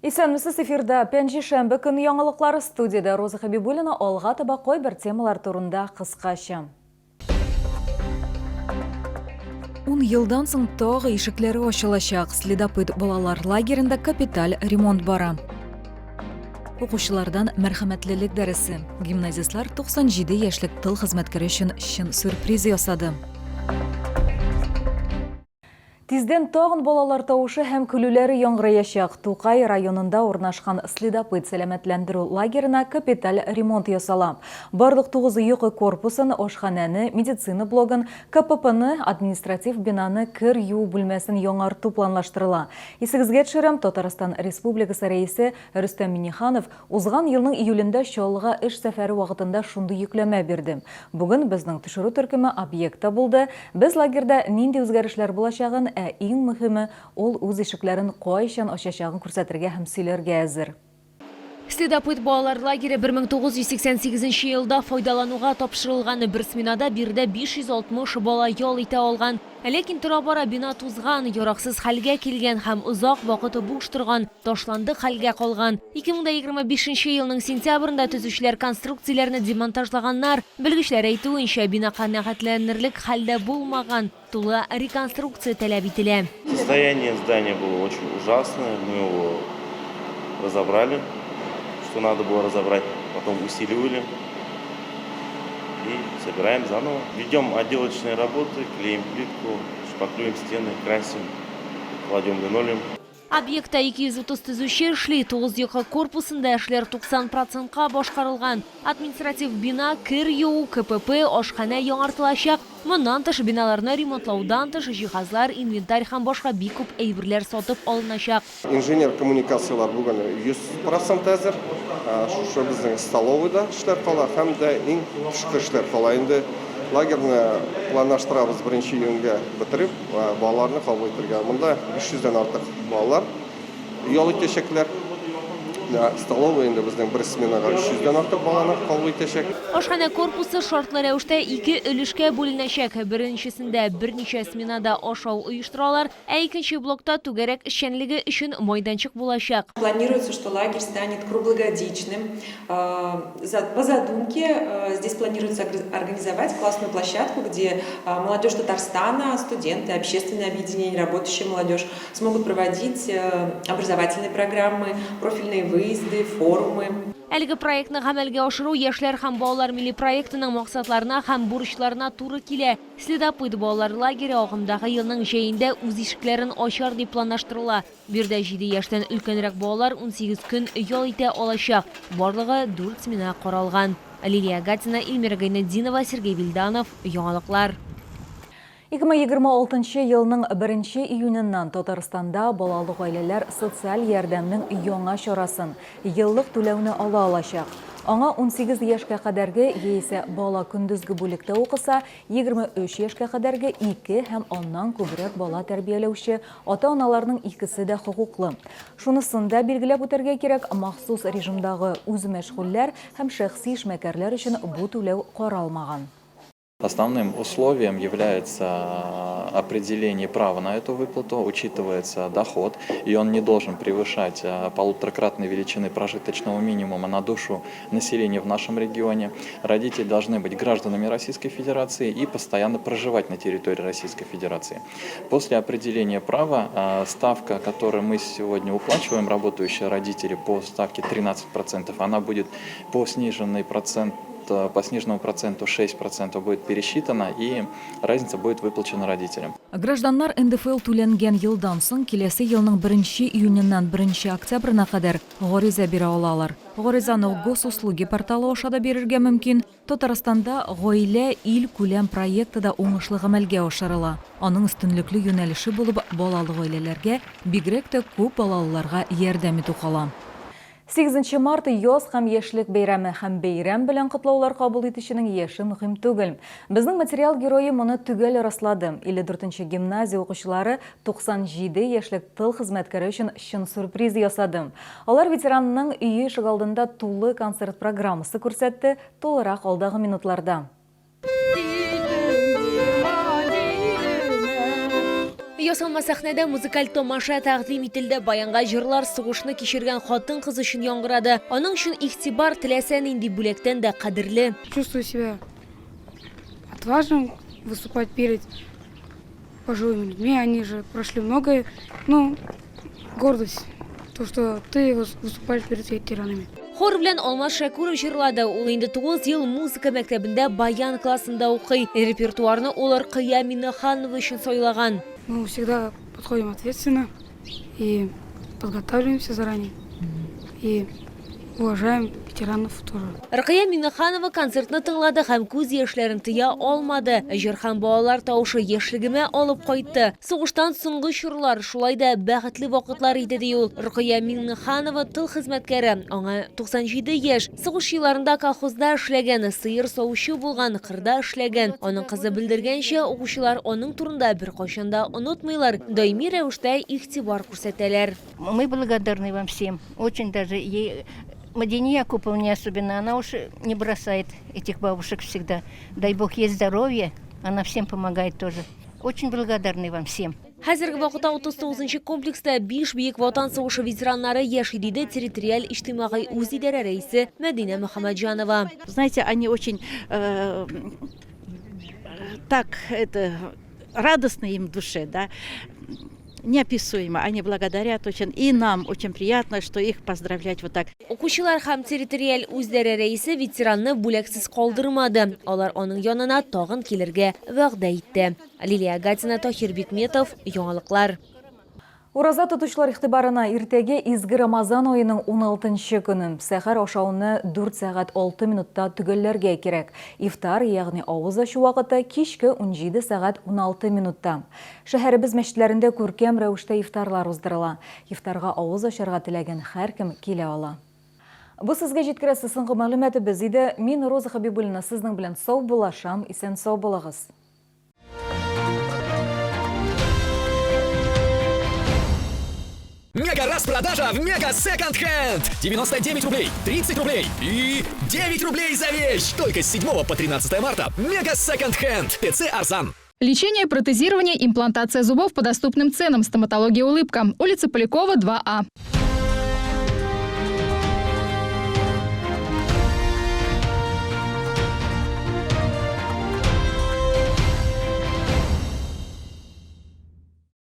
Исәнмесез эфирда пәнжи шәмбе күн яңалыклары студияда Роза Хабибуллина алга таба кой бер темалар турында кыскача. 10 елдан соң тагы ишекләре ачылачак. Следопыт балалар лагерында капиталь ремонт бара. Укучылардан мәрхәмәтлелек дәресе. Гимназистлар 97 яшьлек тыл хезмәткәре өчен чын сюрприз ясады. Тизден тагын балалар тавышы һәм көлүләре яңгыраячак. Тукай районында урнашкан Следопыт сәламәтләндерү лагерына капиталь ремонт ясала. Барлык 9 йокы корпусын, ашханәне, медицина блогын, КППны, административ бинаны, кер ю бүлмәсен яңарту планлаштырыла. Исегезгә төшерәм, Татарстан Республикасы рәисе Рөстәм Миңнеханов узган елның июлендә Чаллыга эш сәфәре вакытында шундый йөкләмә бирде. Бүген безнең төшерү төркеме объектта булды. Без лагерда нинди үзгәрешләр булачагын, иң мөһиме ул үз ишекләрен кайчан ачачагын күрсәтергә һәм сөйләргә әзер. Следопыт балалар лагере 1988 елда файдалануга тапшырылган. Бер сменада бирдә 560 бала ял итә алган. Ләкин тора-бара бина тузган, яраксыз хәлгә килгән һәм озак вакыт буш торган, ташланды хәлгә калган. 2025 елның сентябрендә төзүчеләр конструкцияләрне демонтажлаганнар. Белгечләр әйтүенчә, бина канәгатьләнерлек хәлдә булмаган, тулы реконструкция таләп ителә. Состояние здания было очень ужасное, мы его разобрали, что надо было разобрать, потом усиливали и собираем заново. Ведем отделочные работы, клеим плитку, шпаклюем стены, красим, кладем линолеум. Объектта 230 төзүче эшли, 9 йокы корпусында эшләр 90%-ка башкарылган. Административ бина, кер юу, КПП, ашханә яңартылачак. Моннан тыш биналарны ремонтлаудан тыш җиһазлар, инвентарь һәм башка бик күп әйберләр сатып алыначак. Инженер коммуникациялар бүген 100% әзер. Шушы безнең столовыйда эшләр кала һәм дә иң тышкы эшләр кала. Инде лагерны планлаштырабыз 1 июньгә бетереп, балаларны кабул итәргә. Монда 500-дән артык балалар ял итәчәкләр. Столовый инде безнең бер сменага 300-дән артык баланы кабул итәчәк. Ашханә корпусы шартлы рәвештә 2 өлешкә бүленәчәк. Беренчесендә берничә сменада ашау оештыралар, ә икенче блокта түгәрәк эшчәнлеге өчен майданчык булачак. Планируется, что лагерь станет круглогодичным. По задумке здесь планируется организовать классную площадку, где молодежь Татарстана, студенты, общественные объединения, работающая молодежь смогут проводить образовательные программы, профильные выезды, форумы. Әлеге проектны гамәлгә ашыру яшьләр һәм балалар милли проектының максатларына һәм бурычларына туры килә. Следопыт балалар лагере агымдагы елның җәендә үз ишекләрен ачар дип планлаштырыла. Бирдә 7 яшьтән өлкәнрәк балалар 18 көн ял итә алачак. Барлыгы 4 смена каралган. Лилия Гатина, Эльмира Гайнетдинова, Сергей Вильданов. Яңалыклар. 2026 елның 1 июненнән Татарстанда балалы гаиләләр социаль ярдәмнең яңа чарасын еллык түләүне ала алачак. Аңа 18 яшькә кадәрге яисә бала көндезге бүлектә укыса, 23 яшькә кадәрге 2 һәм аннан күбрәк бала тәрбияләүче ата-аналарның икесе дә хокуклы. Шунысын да билгеләп үтәргә кирәк, махсус режимдагы үз мәшгульләр һәм шәхси эшмәкәрләр өчен бу түләү каралмаган. Основным условием является определение права на эту выплату, учитывается доход, и он не должен превышать 1,5-кратной величины прожиточного минимума на душу населения в нашем регионе. Родители должны быть гражданами Российской Федерации и постоянно проживать на территории Российской Федерации. После определения права ставка, которую мы сегодня уплачиваем, работающие родители, по ставке 13%, она будет по сниженному проценту 6% будет пересчитана, и разница будет выплачена родителям. Гражданнар НДФЛ түләнгән елдан соң киләсе елның 1 июненнән 1 октябрена кадәр гариза бирә алалар. Гаризаны Госуслуги порталы аша да бирергә мөмкин. Татарстанда гаилә ил күләм проекты да уңышлы гамәлгә ашырыла. Аның өстенлекле юнәлеше булып балалы гаиләләргә, бигрәк тә күп балалыларга ярдәм итү кала. 8 март яз һәм яшьлек бәйрәме һәм бәйрәм белән котлаулар кабул итүченең яше мөһим түгел. Безнең материал герое моны түгел раслады. 54-нче гимназия укучылары 97 яшьлек тыл хезмәткәре өчен чын сюрприз ясады. Алар ветеранның өе ишек алдында тулы концерт программасы күрсәтте, тулырак алдагы минутларда. Ясалма сахнада музыкаль томаша тәкъдим ителде. Баянга җырлар сугышны кичергән хатын кыз өчен яңгырады. Аның өчен игътибар теләсә нинди бүлектән дә кадерле. Чувствую себя отважным выступать перед пожилыми людьми. Они же прошли многое. Ну, гордость, то, что ты выступаешь перед ветеранами. Хор белән Алмаз Шәкүров җырлады. Ул инде 9 ел музыка мәктәбендә баян классында укый. Репертуарны ул Рыкыя Миннеханова өчен сайлаган. Мы всегда подходим ответственно и подготавливаемся заранее. И уважаем ветеранов тоже. Рыкыя Миннеханова концертны тыңлады һәм күз яшьләрен тыя алмады. Җыр һәм балалар тавышы яшьлегемә алып кайтты. Сугыштан соңгы чорлар шулай да бәхетле вакытлар иде ди ул. Рыкыя Миннеханова тыл хезмәткәре. Аңа 97 яшь. Сугыш елларында колхозда эшләгән, сыер саучы булган, кырда эшләгән. Аның кызы белдергәнчә, укучылар аның турында беркайчан да онытмыйлар. Даими рәвештә игътибар күрсәтәләр. Мы благодарны вам всем. Очень даже ей, Мадине Якуповне особенно, она уж не бросает этих бабушек всегда. Дай Бог ей здоровья, она всем помогает тоже. Очень благодарны вам всем. Хәзерге вакытта 39-нчы комплекста 5 бөек ватан сугышы ветераннары яши, диде территориаль иҗтимагый үзидарә рәисе Мәдинә Мөхәммәтҗанова. Знаете, они очень так радостно им в душе, да, неописуемо. Они благодарят очень, и нам очень приятно, что их поздравлять вот так. Укучылар һәм территориаль үзидарә рәисе ветеранны бүләксез калдырмады. Алар аның янына тагын килергә вәгъдә итте. Лилия Гатина, Тахир Бикметов, Яңалыклар. Ураза тотучылар игътибарына иртәгә изге Рамазан айының 16-нчы көнен сәхәр ашауны 4 сәгать 6 минутта төгәлләргә кирәк. Ифтар, ягъни авыз ачу вакыты кичке 17 сәгать 16 минутта. Шәһәребез мәчетләрендә күркәм рәвештә ифтарлар уздырыла. Ифтарга авыз ачарга теләгән һәркем килә ала. Бу сезгә җиткерәсе соңгы мәгълүматыбыз иде. Мин Роза Хәбибуллина сезнең белән сау булашам, исән сау булыгыз. Мега-распродажа в Мега Second Hand! 99 рублей, 30 рублей и 9 рублей за вещь! Только с 7 по 13 марта. Мега Second Hand. ТЦ «Арзан». Лечение, протезирование, имплантация зубов по доступным ценам. Стоматология «Улыбка». Улица Полякова, 2А.